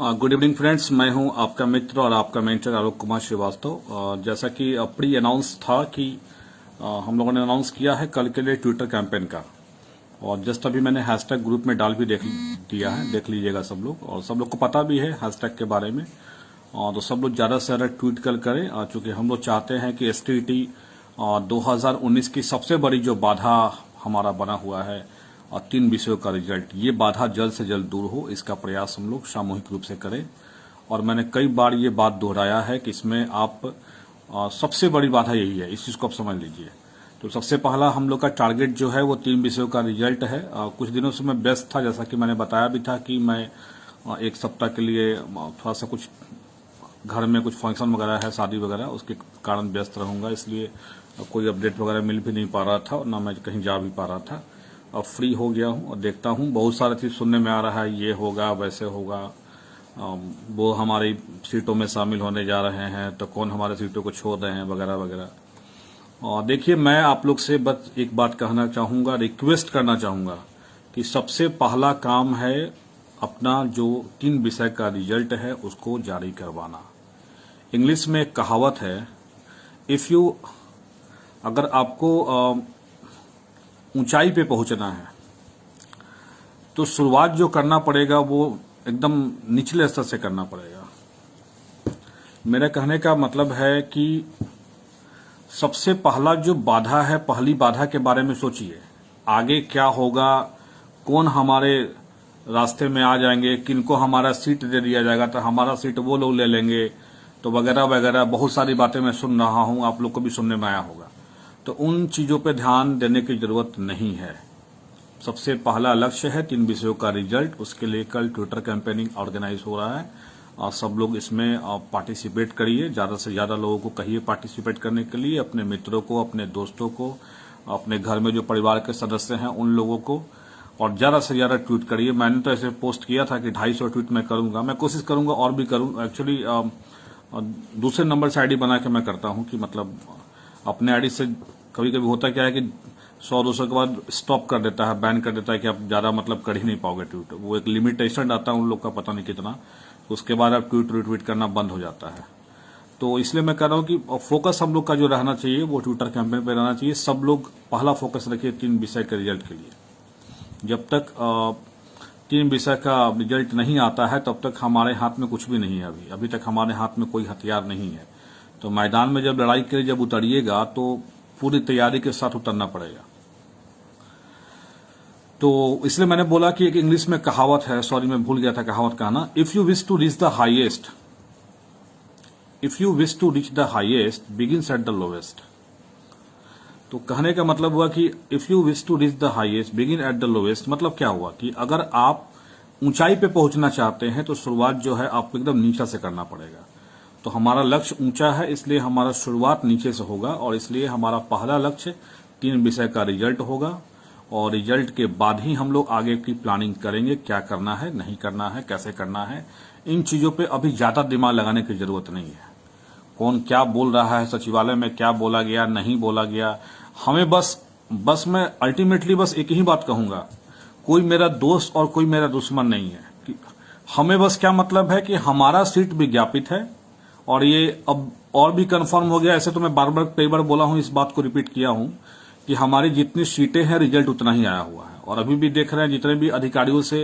Good evening friends, मैं हूं आपका मित्र और आपका मेंटर आलोक कुमार श्रीवास्तव। जैसा कि प्री अनाउंस था कि हम लोगों ने अनाउंस किया है कल के लिए ट्विटर कैंपेन का, और जस्ट अभी मैंने हैशटैग ग्रुप में डाल भी देख दिया है, देख लीजिएगा सब लोग। और सब लोग को पता भी है हैशटैग के बारे में, तो सब लोग ज़्यादा से ज़्यादा ट्वीट करें, चूँकि हम लोग चाहते हैं कि STT 2019 की सबसे बड़ी जो बाधा हमारा बना हुआ है 3 विषयों का रिजल्ट, ये बाधा जल्द से जल्द दूर हो, इसका प्रयास हम लोग सामूहिक रूप से करें। और मैंने कई बार ये बात दोहराया है कि इसमें आप सबसे बड़ी बाधा यही है, इस चीज़ को आप समझ लीजिए। तो सबसे पहला हम लोग का टारगेट जो है वो 3 विषयों का रिजल्ट है। कुछ दिनों से मैं व्यस्त था, जैसा कि मैंने बताया भी था कि मैं एक सप्ताह के लिए थोड़ा सा कुछ घर में कुछ फंक्शन वगैरह है, शादी वगैरह, उसके कारण व्यस्त रहूंगा, इसलिए कोई अपडेट वगैरह मिल भी नहीं पा रहा था और ना मैं कहीं जा भी पा रहा था। अब फ्री हो गया हूं और देखता हूं, बहुत सारा चीज़ सुनने में आ रहा है, ये होगा वैसे होगा, वो हमारी सीटों में शामिल होने जा रहे हैं तो कौन हमारे सीटों को छोड़ रहे हैं वगैरह वगैरह। और देखिए, मैं आप लोग से बस एक बात कहना चाहूँगा, रिक्वेस्ट करना चाहूँगा कि सबसे पहला काम है अपना जो 3 विषय का रिजल्ट है उसको जारी करवाना। इंग्लिश में एक कहावत है, अगर आपको ऊंचाई पे पहुंचना है तो शुरुआत जो करना पड़ेगा वो एकदम निचले स्तर से करना पड़ेगा। मेरे कहने का मतलब है कि सबसे पहला जो बाधा है, पहली बाधा के बारे में सोचिए, आगे क्या होगा, कौन हमारे रास्ते में आ जाएंगे, किनको हमारा सीट दे दिया जाएगा तो हमारा सीट वो लोग ले लेंगे, तो वगैरह वगैरह बहुत सारी बातें मैं सुन रहा हूं, आप लोग को भी सुनने में आया होगा। तो उन चीजों पे ध्यान देने की जरूरत नहीं है। सबसे पहला लक्ष्य है 3 विषयों का रिजल्ट, उसके लिए कल ट्विटर कैंपेनिंग ऑर्गेनाइज हो रहा है और सब लोग इसमें पार्टिसिपेट करिए, ज्यादा से ज्यादा लोगों को कहिए पार्टिसिपेट करने के लिए, अपने मित्रों को, अपने दोस्तों को, अपने घर में जो परिवार के सदस्य हैं उन लोगों को, और ज्यादा से ज्यादा ट्वीट करिए। मैंने तो ऐसे पोस्ट किया था कि 250 ट्वीट मैं करूंगा, मैं कोशिश करूंगा और भी करूं। एक्चुअली दूसरे नंबर से आईडी बना के मैं करता हूं कि मतलब अपने आईडी से कभी कभी होता क्या है कि 100-200 के बाद स्टॉप कर देता है, बैन कर देता है कि आप ज्यादा मतलब कर ही नहीं पाओगे ट्वीट, वो एक लिमिटेशन आता है उन लोग का, पता नहीं कितना, उसके बाद आप ट्वीट करना बंद हो जाता है। तो इसलिए मैं कह रहा हूं कि फोकस हम लोग का जो रहना चाहिए वो ट्विटर कैंपेन पे रहना चाहिए। सब लोग पहला फोकस रखिए 3 विषय के रिजल्ट के लिए। जब तक 3 विषय का रिजल्ट नहीं आता है तब तक हमारे हाथ में कुछ भी नहीं है। अभी तक हमारे हाथ में कोई हथियार नहीं है। तो मैदान में जब लड़ाई के लिए जब उतरिएगा तो पूरी तैयारी के साथ उतरना पड़ेगा। तो इसलिए मैंने बोला कि एक इंग्लिश में कहावत है, सॉरी मैं भूल गया था कहावत कहना, if you wish to reach the highest begins at the lowest. तो कहने का मतलब हुआ कि if you wish to reach the highest begin at the lowest, मतलब क्या हुआ कि अगर आप ऊंचाई पे पहुंचना चाहते हैं तो शुरुआत जो है आपको एकदम नीचा से करना पड़ेगा। तो हमारा लक्ष्य ऊंचा है, इसलिए हमारा शुरुआत नीचे से होगा, और इसलिए हमारा पहला लक्ष्य 3 विषय का रिजल्ट होगा। और रिजल्ट के बाद ही हम लोग आगे की प्लानिंग करेंगे, क्या करना है, नहीं करना है, कैसे करना है। इन चीजों पे अभी ज्यादा दिमाग लगाने की जरूरत नहीं है। कौन क्या बोल रहा है, सचिवालय में क्या बोला गया, नहीं बोला गया, हमें बस मैं अल्टीमेटली बस एक ही बात कहूंगा, कोई मेरा दोस्त और कोई मेरा दुश्मन नहीं है। कि हमें बस क्या मतलब है कि हमारा सीट विज्ञापित है, और ये अब और भी कंफर्म हो गया। ऐसे तो मैं बार बार कई बार बोला हूं, इस बात को रिपीट किया हूं कि हमारी जितनी सीटें हैं रिजल्ट उतना ही आया हुआ है। और अभी भी देख रहे हैं जितने भी अधिकारियों से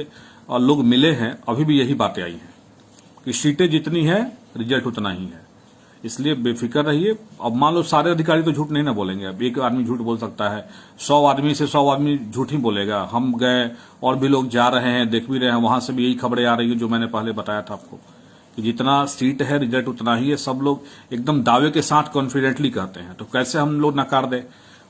लोग मिले हैं, अभी भी यही बातें आई हैं कि सीटें जितनी है रिजल्ट उतना ही है। इसलिए बेफिक्र रहिए। अब मान लो सारे अधिकारी तो झूठ नहीं ना बोलेंगे, अब एक आदमी झूठ बोल सकता है, 100 आदमी से 100 आदमी झूठ ही बोलेगा। हम गए और भी लोग जा रहे हैं, देख भी रहे हैं, वहां से भी यही खबरें आ रही है जो मैंने पहले बताया था आपको कि जितना सीट है रिजल्ट उतना ही है। सब लोग एकदम दावे के साथ कॉन्फिडेंटली कहते हैं, तो कैसे हम लोग नकार दें।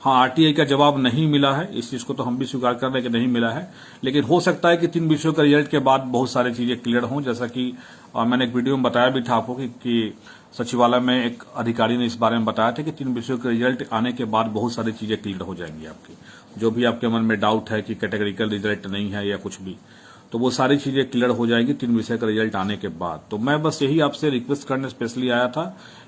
हाँ, आरटीआई का जवाब नहीं मिला है, इस चीज को तो हम भी स्वीकार कर रहे हैं कि नहीं मिला है, लेकिन हो सकता है कि 3 विषयों का रिजल्ट के बाद बहुत सारी चीजें क्लियर हों। जैसा कि मैंने एक वीडियो में बताया भी था आपको कि सचिवालय में एक अधिकारी ने इस बारे में बताया था कि 3 विषयों के रिजल्ट आने के बाद बहुत सारी चीजें क्लियर हो जाएंगी आपकी, जो भी आपके मन में डाउट है कि कैटेगरिकल रिजल्ट नहीं है या कुछ भी, तो वो सारी चीजें क्लियर हो जाएंगी 3 विषय का रिजल्ट आने के बाद। तो मैं बस यही आपसे रिक्वेस्ट करने स्पेशली आया था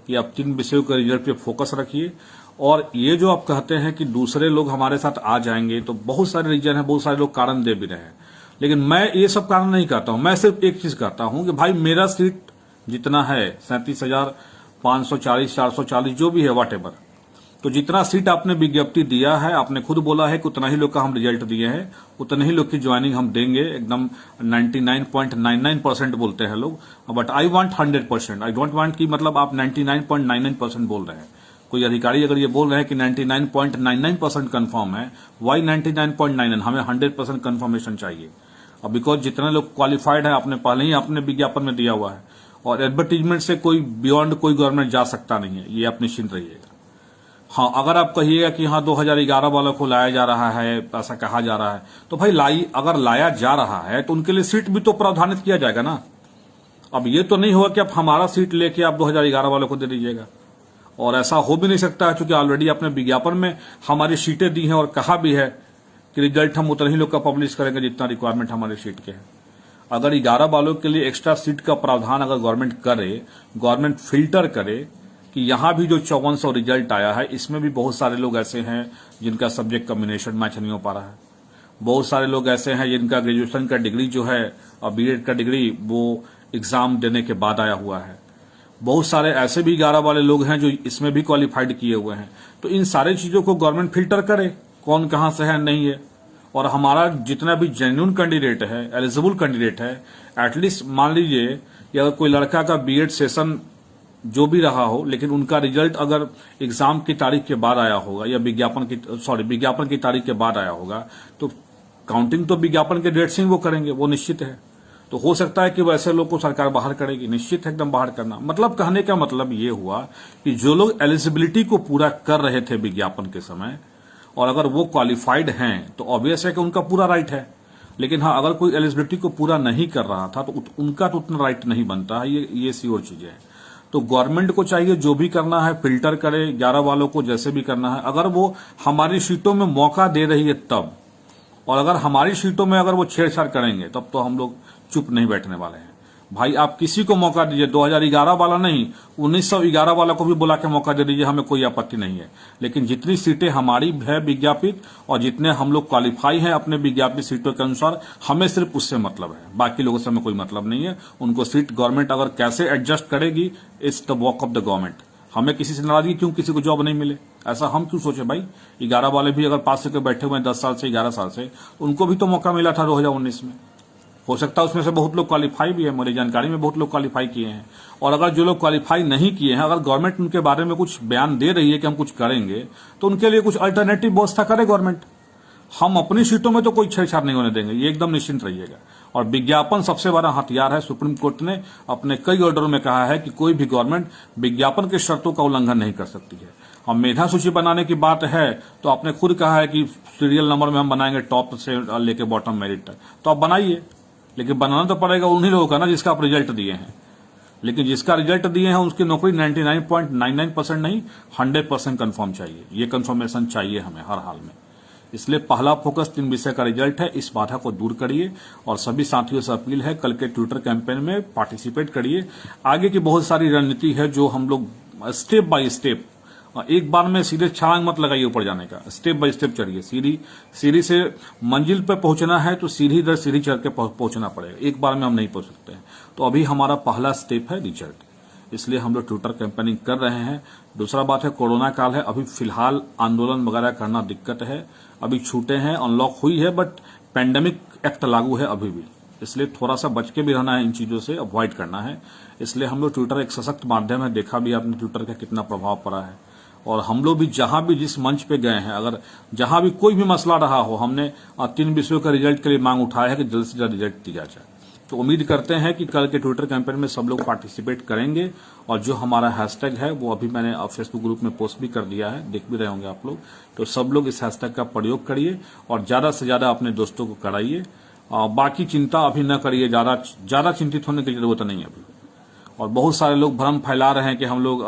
कि आप 3 विषयों के रिजल्ट पे फोकस रखिए। और ये जो आप कहते हैं कि दूसरे लोग हमारे साथ आ जाएंगे, तो बहुत सारे रीजन है, बहुत सारे लोग कारण दे भी रहे हैं। लेकिन मैं ये सब कारण नहीं कहता हूं, मैं सिर्फ एक चीज कहता हूं कि भाई मेरा सीट जितना है 37,540 440 जो भी है वॉट एवर, तो जितना सीट आपने विज्ञप्ति दिया है, आपने खुद बोला है कि उतना ही लोग का हम रिजल्ट दिए हैं, उतने ही लोग की ज्वाइनिंग हम देंगे, एकदम 99.99% बोलते हैं लोग, but I want 100%। I don't want कि मतलब आप 99.99% बोल रहे हैं। कोई अधिकारी अगर ये बोल रहे हैं कि 99.99% कंफर्म है, वाई 99.99? हमें 100% कंफर्मेशन चाहिए। अब बिकॉज जितने लोग क्वालिफाइड हैं आपने पहले ही अपने विज्ञापन में दिया हुआ है, और एडवर्टीजमेंट से कोई बियॉन्ड कोई गवर्नमेंट जा सकता नहीं है, ये आप निश्चिंत रहिएगा। हाँ, अगर आप कहिएगा कि हाँ 2011 वालों को लाया जा रहा है, ऐसा कहा जा रहा है, तो भाई अगर लाया जा रहा है तो उनके लिए सीट भी तो प्रावधानित किया जाएगा ना। अब ये तो नहीं होगा कि आप हमारा सीट लेके आप 2011 वालों को दे दीजिएगा, और ऐसा हो भी नहीं सकता है क्योंकि ऑलरेडी आपने विज्ञापन में हमारी सीटें दी हैं और कहा भी है कि रिजल्ट हम उतने ही लोग का पब्लिश करेंगे जितना रिक्वायरमेंट हमारे सीट के है। अगर 11 वालों के लिए एक्स्ट्रा सीट का प्रावधान अगर गवर्नमेंट करे, गवर्नमेंट फिल्टर करे कि यहां भी जो 5400 रिजल्ट आया है इसमें भी बहुत सारे लोग ऐसे हैं जिनका सब्जेक्ट कॉम्बिनेशन मैच नहीं हो पा रहा है, बहुत सारे लोग ऐसे हैं जिनका ग्रेजुएशन का डिग्री जो है और बीएड का डिग्री वो एग्जाम देने के बाद आया हुआ है, बहुत सारे ऐसे भी 11 वाले लोग हैं जो इसमें भी क्वालिफाइड किए हुए हैं। तो इन सारी चीजों को गवर्नमेंट फिल्टर करे कौन कहां से है नहीं है, और हमारा जितना भी जेन्युइन कैंडिडेट है, एलिजिबल कैंडिडेट है, एटलीस्ट मान लीजिए कि अगर कोई लड़का का बीएड सेशन जो भी रहा हो, लेकिन उनका रिजल्ट अगर एग्जाम की तारीख के बाद आया होगा या विज्ञापन की तारीख के बाद आया होगा, तो काउंटिंग तो विज्ञापन के डेट से ही वो करेंगे, वो निश्चित है। तो हो सकता है कि वैसे लोग को सरकार बाहर करेगी, निश्चित है एकदम बाहर करना। मतलब कहने का मतलब ये हुआ कि जो लोग एलिजिबिलिटी को पूरा कर रहे थे विज्ञापन के समय, और अगर वो क्वालिफाइड हैं तो ऑब्वियस है कि उनका पूरा राइट है। लेकिन हाँ, अगर कोई एलिजिबिलिटी को पूरा नहीं कर रहा था तो उनका तो उतना राइट नहीं बनता है, ये श्योर चीजें हैं। तो गवर्नमेंट को चाहिए जो भी करना है फिल्टर करे, 11 वालों को जैसे भी करना है। अगर वो हमारी सीटों में मौका दे रही है तब, और अगर हमारी सीटों में अगर वो छेड़छाड़ करेंगे तब तो हम लोग चुप नहीं बैठने वाले हैं। भाई आप किसी को मौका दीजिए, 2011 वाला नहीं 1911 वाला को भी बुला के मौका दे दीजिए, हमें कोई आपत्ति नहीं है। लेकिन जितनी सीटें हमारी है विज्ञापित और जितने हम लोग क्वालिफाई हैं अपने विज्ञापित सीटों के अनुसार, हमें सिर्फ उससे मतलब है, बाकी लोगों से हमें कोई मतलब नहीं है। उनको सीट गवर्नमेंट अगर कैसे एडजस्ट करेगी, it's the work of the government. हमें किसी से नाराजगी क्यों, किसी को जॉब नहीं मिले ऐसा हम क्यों सोचे भाई। 11 वाले भी अगर पास होकर बैठे हुए हैं 10 साल से 11 साल से, उनको भी तो मौका मिला था 2019 में। हो सकता है उसमें से बहुत लोग क्वालिफाई भी है, मेरी जानकारी में बहुत लोग क्वालिफाई किए हैं। और अगर जो लोग क्वालिफाई नहीं किए हैं, अगर गवर्नमेंट उनके बारे में कुछ बयान दे रही है कि हम कुछ करेंगे, तो उनके लिए कुछ अल्टरनेटिव व्यवस्था करे गवर्नमेंट। हम अपनी सीटों में तो कोई छेड़छाड़ नहीं होने देंगे, ये एकदम निश्चिंत रहिएगा। और विज्ञापन सबसे बड़ा हथियार है। सुप्रीम कोर्ट ने अपने कई ऑर्डरों में कहा है कि कोई भी गवर्नमेंट विज्ञापन के शर्तों का उल्लंघन नहीं कर सकती है। अब मेधा सूची बनाने की बात है तो आपने खुद कहा है कि सीरियल नंबर में हम बनाएंगे टॉप से लेके बॉटम मेरिट तक, तो आप बनाइए, लेकिन बनाना तो पड़ेगा उन्हीं लोगों का ना जिसका आप रिजल्ट दिए हैं। लेकिन जिसका रिजल्ट दिए हैं उसकी नौकरी 99.99% नहीं 100% कंफर्म चाहिए। ये कंफर्मेशन चाहिए हमें हर हाल में। इसलिए पहला फोकस 3 विषय का रिजल्ट है, इस बाधा को दूर करिए। और सभी साथियों से अपील है, कल के ट्विटर कैंपेन में पार्टिसिपेट करिए। आगे की बहुत सारी रणनीति है जो हम लोग स्टेप बाय स्टेप, एक बार में सीधे छलांग मत लगाइए ऊपर जाने का, स्टेप बाय स्टेप चढ़िए। सीढ़ी से मंजिल पर पहुंचना है तो सीढ़ी दर सीढ़ी चढ़ के पहुंचना पड़ेगा, एक बार में हम नहीं पहुंच सकते हैं। तो अभी हमारा पहला स्टेप है रिजल्ट, इसलिए हम लोग ट्विटर कैंपेनिंग कर रहे हैं। दूसरा बात है कोरोना काल है, अभी फिलहाल आंदोलन वगैरह करना दिक्कत है, अभी छूटे हैं, अनलॉक हुई है, बट पैंडेमिक एक्ट लागू है अभी भी, इसलिए थोड़ा सा बच के भी रहना है, इन चीजों से अवॉइड करना है। इसलिए हम लोग ट्विटर एक सशक्त माध्यम है, देखा भी आपने ट्विटर का कितना प्रभाव पड़ा है। और हम लोग भी जहां भी जिस मंच पे गए हैं, अगर जहां भी कोई भी मसला रहा हो, हमने 3 विषयों का रिजल्ट के लिए मांग उठाया है कि जल्द से जल्द रिजल्ट दिया जाए। तो उम्मीद करते हैं कि कल के ट्विटर कैंपेन में सब लोग पार्टिसिपेट करेंगे। और जो हमारा हैशटैग है वो अभी मैंने फेसबुक ग्रुप में पोस्ट भी कर दिया है, देख भी रहे होंगे आप लोग। तो सब लोग इस हैशटैग का प्रयोग करिए और ज्यादा से ज्यादा अपने दोस्तों को कराइए। बाकी चिंता अभी न करिए, ज्यादा चिंतित होने की जरूरत नहीं है अभी। और बहुत सारे लोग भ्रम फैला रहे हैं कि हम लोग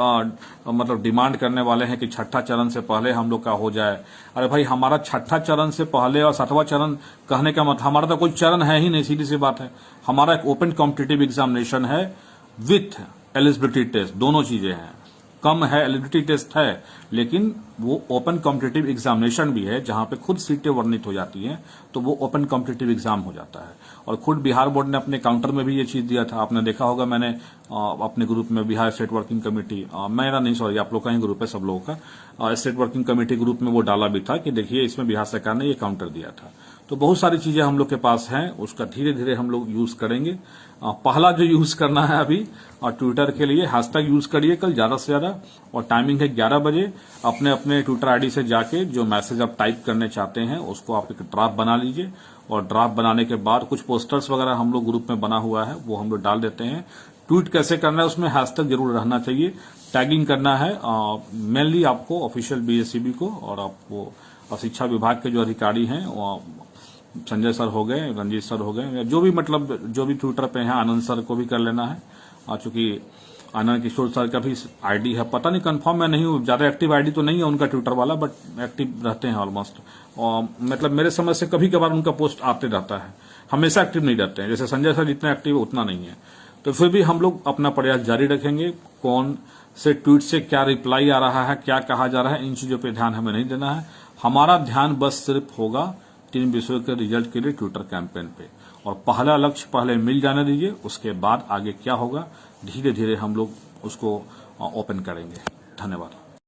मतलब डिमांड करने वाले हैं कि छठा चरण से पहले हम लोग का हो जाए। अरे भाई, हमारा छठा चरण से पहले और 7वां चरण कहने का मतलब हमारा तो कोई चरण है ही नहीं, सीधी सी बात है। हमारा एक ओपन कॉम्पिटिटिव एग्जामिनेशन है विथ एलिजिबिलिटी टेस्ट, दोनों चीजें हैं। कम है, एलिजिबिलिटी टेस्ट है, लेकिन वो ओपन कॉम्पिटिटिव एग्जामिनेशन भी है जहां पे खुद सीटें वर्णित हो जाती हैं, तो वो ओपन कॉम्पिटिटिव एग्जाम हो जाता है। और खुद बिहार बोर्ड ने अपने काउंटर में भी ये चीज दिया था, आपने देखा होगा, मैंने अपने ग्रुप में बिहार स्टेट वर्किंग कमेटी, मेरा नहीं सॉरी आप लोग का ही ग्रुप है सब लोगों का, स्टेट वर्किंग कमेटी ग्रुप में वो डाला भी था कि देखिए इसमें बिहार सरकार ने ये काउंटर दिया था। तो बहुत सारी चीजें हम लोग के पास हैं, उसका धीरे धीरे हम लोग यूज करेंगे। पहला जो यूज करना है अभी ट्विटर के लिए हैशटैग यूज करिए कल ज्यादा से ज्यादा, और टाइमिंग है 11 बजे। अपने अपने ट्विटर आईडी से जाके जो मैसेज आप टाइप करने चाहते हैं उसको आप एक ड्राफ्ट बना लीजिए, और ड्राफ्ट बनाने के बाद कुछ पोस्टर्स वगैरह हम लोग ग्रुप में बना हुआ है वो हम लोग डाल देते हैं। ट्वीट कैसे करना है उसमें हैशटैग जरूर रहना चाहिए, टैगिंग करना है मेनली आपको ऑफिशियल बीएसईबी को, और आपको शिक्षा विभाग के जो अधिकारी हैं संजय सर हो गए, रंजीत सर हो गए, जो भी मतलब जो भी ट्विटर पे हैं, आनंद सर को भी कर लेना है। चूंकि आनंद किशोर सर का भी आईडी है, पता नहीं कंफर्म मैं नहीं हूँ, ज्यादा एक्टिव आईडी तो नहीं है उनका ट्विटर वाला, बट एक्टिव रहते हैं ऑलमोस्ट। और मतलब मेरे समझ से कभी कभार उनका पोस्ट आते रहता है, हमेशा एक्टिव नहीं रहते हैं, जैसे संजय सर जितना एक्टिव है उतना नहीं है। तो फिर भी हम लोग अपना प्रयास जारी रखेंगे, कौन से ट्वीट से क्या रिप्लाई आ रहा है, क्या कहा जा रहा है, इन चीजों पे ध्यान हमें नहीं देना है। हमारा ध्यान बस सिर्फ होगा 3 विषयों के रिजल्ट के लिए ट्विटर कैंपेन पे, और पहला लक्ष्य पहले मिल जाने दीजिए, उसके बाद आगे क्या होगा धीरे धीरे हम लोग उसको ओपन करेंगे। धन्यवाद।